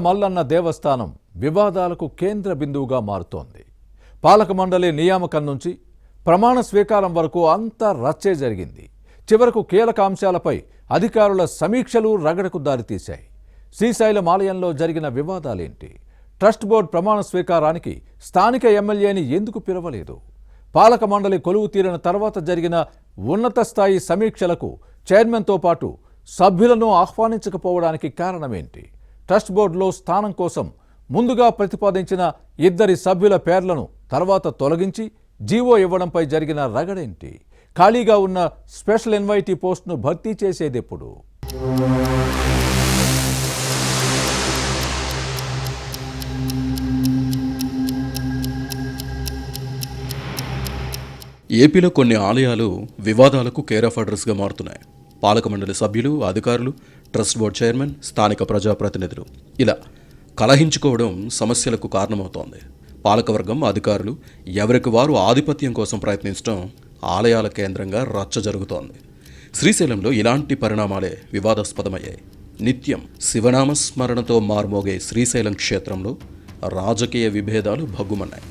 మల్లన్న దేవస్థానం వివాదాలకు కేంద్ర బిందువుగా మారుతోంది. పాలక మండలి నియామకం నుంచి ప్రమాణ స్వీకారం వరకు అంతా రచ్చే జరిగింది. చివరకు కీలక అంశాలపై అధికారుల సమీక్షలు రగడకు దారితీశాయి. శ్రీశైలం ఆలయంలో జరిగిన వివాదాలేంటి? ట్రస్ట్ బోర్డు ప్రమాణ స్వీకారానికి స్థానిక ఎమ్మెల్యేని ఎందుకు పిలవలేదు? పాలక మండలి కొలువు తీరిన తర్వాత జరిగిన ఉన్నత స్థాయి సమీక్షలకు చైర్మన్తో పాటు సభ్యులను ఆహ్వానించకపోవడానికి కారణమేంటి? ట్రస్ట్ బోర్డులో స్థానం కోసం ముందుగా ప్రతిపాదించిన 2 సభ్యుల పేర్లను తర్వాత తొలగించి జీవో ఇవ్వడంపై జరిగిన రగడేంటి? ఖాళీగా ఉన్న స్పెషల్ ఇన్వైటీ పోస్టును భర్తీ చేసేదెప్పుడు? ఏపీలో కొన్ని ఆలయాలు వివాదాలకు కేర్ ఆఫ్ అడ్రస్గా మారుతున్నాయి. పాలక మండలి సభ్యులు, అధికారులు, ట్రస్ట్ బోర్డు చైర్మన్, స్థానిక ప్రజాప్రతినిధులు ఇలా కలహించుకోవడం సమస్యలకు కారణమవుతోంది. పాలకవర్గం, అధికారులు ఎవరికి వారు ఆధిపత్యం కోసం ప్రయత్నించడం ఆలయాల కేంద్రంగా రచ్చ జరుగుతోంది. శ్రీశైలంలో ఇలాంటి పరిణామాలే వివాదాస్పదమయ్యాయి. నిత్యం శివనామస్మరణతో మారుమోగే శ్రీశైలం క్షేత్రంలో రాజకీయ విభేదాలు భగ్గుమన్నాయి.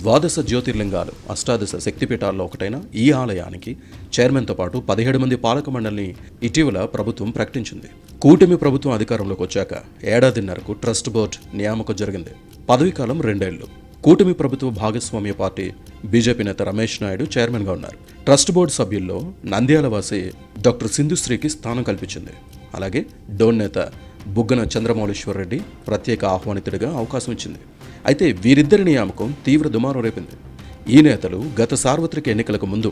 12 జ్యోతిర్లింగాలు, 18 శక్తిపీఠాల్లో ఒకటైన ఈ ఆలయానికి చైర్మన్తో పాటు 17 మంది పాలక మండలిని ఇటీవల ప్రభుత్వం ప్రకటించింది. కూటమి ప్రభుత్వం అధికారంలోకి వచ్చాక ఏడాదిన్నరకు ట్రస్ట్ బోర్డు నియామకం జరిగింది. పదవీకాలం 2 ఏళ్లు. కూటమి ప్రభుత్వ భాగస్వామ్య పార్టీ బీజేపీ నేత రమేష్ నాయుడు చైర్మన్గా ఉన్నారు. ట్రస్ట్ బోర్డు సభ్యుల్లో నంద్యాల వాసి డాక్టర్ సింధుశ్రీకి స్థానం కల్పించింది. అలాగే డోన్ నేత బుగ్గన చంద్రమౌళీశ్వర్ రెడ్డి ప్రత్యేక ఆహ్వానితుడిగా అవకాశం ఇచ్చింది. అయితే వీరిద్దరి నియామకం తీవ్ర దుమారం రేపింది. ఈ నేతలు గత సార్వత్రిక ఎన్నికలకు ముందు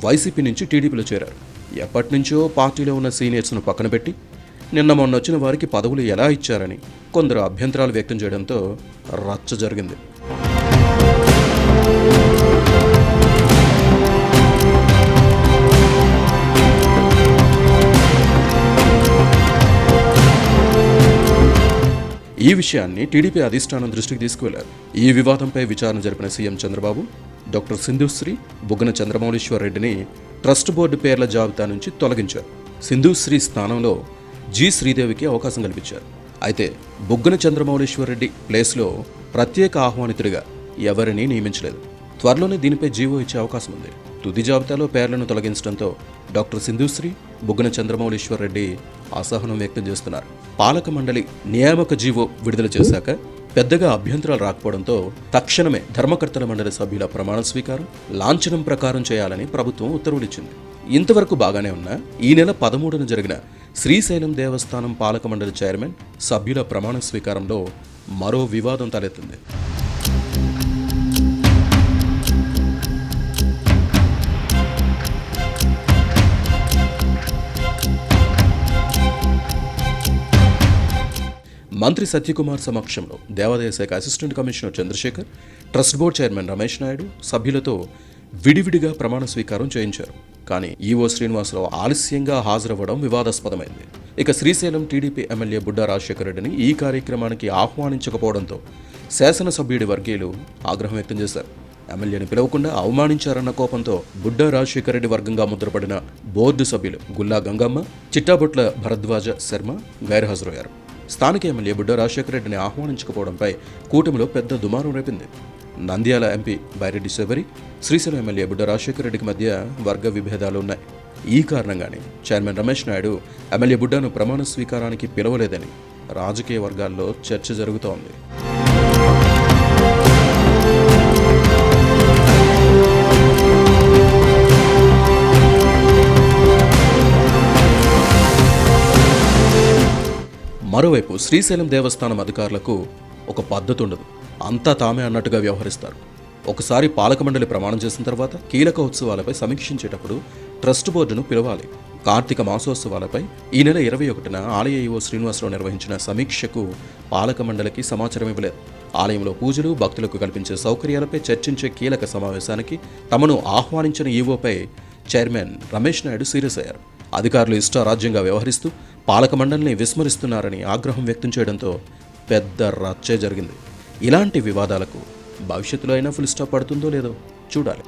వైసీపీ నుంచి టీడీపీలో చేరారు. ఎప్పటి నుంచో పార్టీలో ఉన్న సీనియర్స్ను పక్కన పెట్టి నిన్న మొన్న వచ్చిన వారికి పదవులు ఎలా ఇచ్చారని కొందరు అభ్యంతరాలు వ్యక్తం చేయడంతో రచ్చ జరిగింది. ఈ విషయాన్ని టీడీపీ అధిష్టానం దృష్టికి తీసుకువెళ్లారు. ఈ వివాదంపై విచారణ జరిపిన సీఎం చంద్రబాబు డాక్టర్ సింధుశ్రీ, బుగ్గన చంద్రమౌళీశ్వర్ రెడ్డిని ట్రస్ట్ బోర్డు పేర్ల జాబితా నుంచి తొలగించారు. సింధుశ్రీ స్థానంలో జి శ్రీదేవికి అవకాశం కల్పించారు. అయితే బుగ్గన చంద్రమౌళీశ్వర్ రెడ్డి ప్లేస్లో ప్రత్యేక ఆహ్వానితుడిగా ఎవరినీ నియమించలేదు. త్వరలోనే దీనిపై జీవో ఇచ్చే అవకాశం ఉంది. తుది జాబితాలో పేర్లను తొలగించడంతో డాక్టర్ సింధుశ్రీ, బుగ్గన చంద్రమౌళీశ్వర్ రెడ్డి అసహనం వ్యక్తం చేస్తున్నారు. పాలక మండలి నియామక జీవో విడుదల చేశాక పెద్దగా అభ్యంతరాలు రాకపోవడంతో తక్షణమే ధర్మకర్తల మండలి సభ్యుల ప్రమాణ స్వీకారం లాంఛనం ప్రకారం చేయాలని ప్రభుత్వం ఉత్తర్వులిచ్చింది. ఇంతవరకు బాగానే ఉన్న ఈ నెల 13న జరిగిన శ్రీశైలం దేవస్థానం పాలక మండలి చైర్మన్, సభ్యుల ప్రమాణ స్వీకారంలో మరో వివాదం తలెత్తింది. మంత్రి సత్యకుమార్ సమక్షంలో దేవాదాయ శాఖ assistant commissioner Chandrashekar, trust board chairman Ramesh Naidu సభ్యులతో విడివిడిగా ప్రమాణ స్వీకారం చేయించారు. కానీ ఈవో శ్రీనివాసరావు ఆలస్యంగా హాజరవ్వడం వివాదాస్పదమైంది. ఇక శ్రీశైలం టీడీపీ ఎమ్మెల్యే బుడ్డా రాజశేఖర రెడ్డిని ఈ కార్యక్రమానికి ఆహ్వానించకపోవడంతో శాసనసభ్యుడి వర్గీయులు ఆగ్రహం వ్యక్తం చేశారు. ఎమ్మెల్యేని పిలవకుండా అవమానించారన్న కోపంతో బుడ్డా రాజశేఖర రెడ్డి వర్గంగా ముద్రపడిన బోర్డు సభ్యులు గుల్లా గంగమ్మ, చిట్టాబొట్ల భరద్వాజ శర్మ గైర్హాజరయ్యారు. స్థానిక ఎమ్మెల్యే బుడ్డా రాజశేఖర రెడ్డిని ఆహ్వానించకపోవడంపై కూటమిలో పెద్ద దుమారం రేపింది. నంద్యాల ఎంపీ బైరెడ్డి శబరి, శ్రీశైలం ఎమ్మెల్యే బుడ్డా రాజశేఖర రెడ్డికి మధ్య వర్గ విభేదాలు ఉన్నాయి. ఈ కారణంగానే చైర్మన్ రమేష్ నాయుడు ఎమ్మెల్యే బుడ్డాను ప్రమాణ స్వీకారానికి పిలవలేదని రాజకీయ వర్గాల్లో చర్చ జరుగుతోంది. మరోవైపు శ్రీశైలం దేవస్థానం అధికారులకు ఒక పద్ధతి ఉండదు. అంతా తామే అన్నట్టుగా వ్యవహరిస్తారు. ఒకసారి పాలక మండలి ప్రమాణం చేసిన తర్వాత కీలక ఉత్సవాలపై సమీక్షించేటప్పుడు ట్రస్ట్ బోర్డును పిలవాలి. కార్తీక మాసోత్సవాలపై ఈ నెల 21న ఆలయ ఈవో శ్రీనివాసరావు నిర్వహించిన సమీక్షకు పాలక మండలికి సమాచారం ఇవ్వలేదు. ఆలయంలో పూజలు, భక్తులకు కల్పించే సౌకర్యాలపై చర్చించే కీలక సమావేశానికి తమను ఆహ్వానించిన ఈవోపై చైర్మన్ రమేష్ నాయుడు సీరియస్ అయ్యారు. అధికారులు ఇష్టారాజ్యంగా వ్యవహరిస్తూ పాలక మండలిని విస్మరిస్తున్నారని ఆగ్రహం వ్యక్తం చేయడంతో పెద్ద రచ్చే జరిగింది. ఇలాంటి వివాదాలకు భవిష్యత్తులో అయినా ఫుల్ స్టాప్ పడుతుందో లేదో చూడాలి.